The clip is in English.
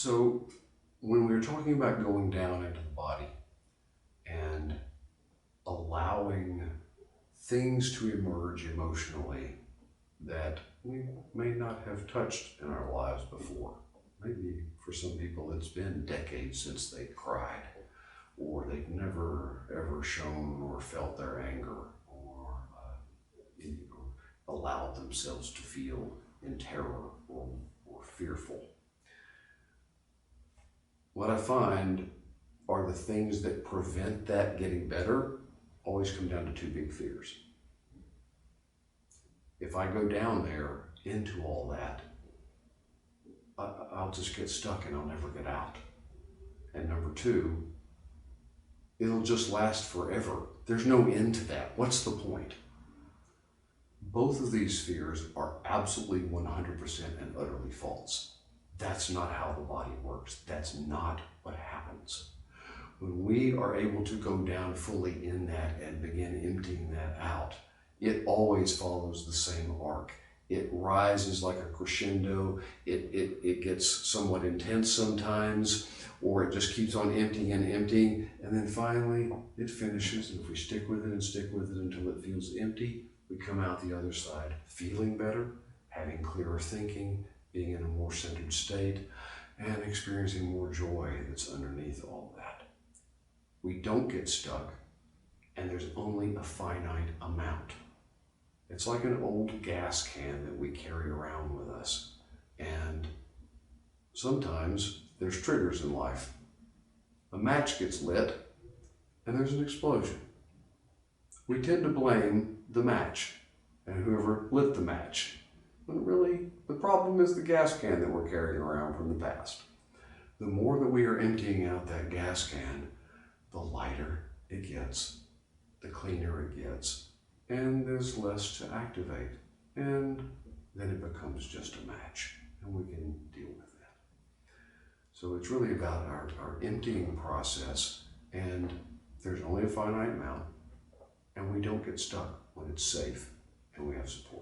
So when we were talking about going down into the body and allowing things to emerge emotionally that we may not have touched in our lives before. Maybe for some people it's been decades since they cried, or they've never ever shown or felt their anger, or allowed themselves to feel in terror or fearful. What I find are the things that prevent that getting better always come down to two big fears. If I go down there into all that, I'll just get stuck and I'll never get out. And number two, it'll just last forever. There's no end to that. What's the point? Both of these fears are absolutely 100% and utterly false. That's not how the body works. That's not what happens. When we are able to go down fully in that and begin emptying that out, it always follows the same arc. It rises like a crescendo. It gets somewhat intense sometimes, or it just keeps on emptying and emptying, and then finally it finishes. And if we stick with it and stick with it until it feels empty, we come out the other side feeling better, having clearer thinking, being in a more centered state, and experiencing more joy that's underneath all that. We don't get stuck, and there's only a finite amount. It's like an old gas can that we carry around with us. And sometimes there's triggers in life. A match gets lit and there's an explosion. We tend to blame the match and whoever lit the match. When really the problem is the gas can that we're carrying around from the past. The more that we are emptying out that gas can, the lighter it gets, the cleaner it gets, and there's less to activate, and then it becomes just a match, and we can deal with that. So it's really about our emptying process, and there's only a finite amount, and we don't get stuck when it's safe and we have support.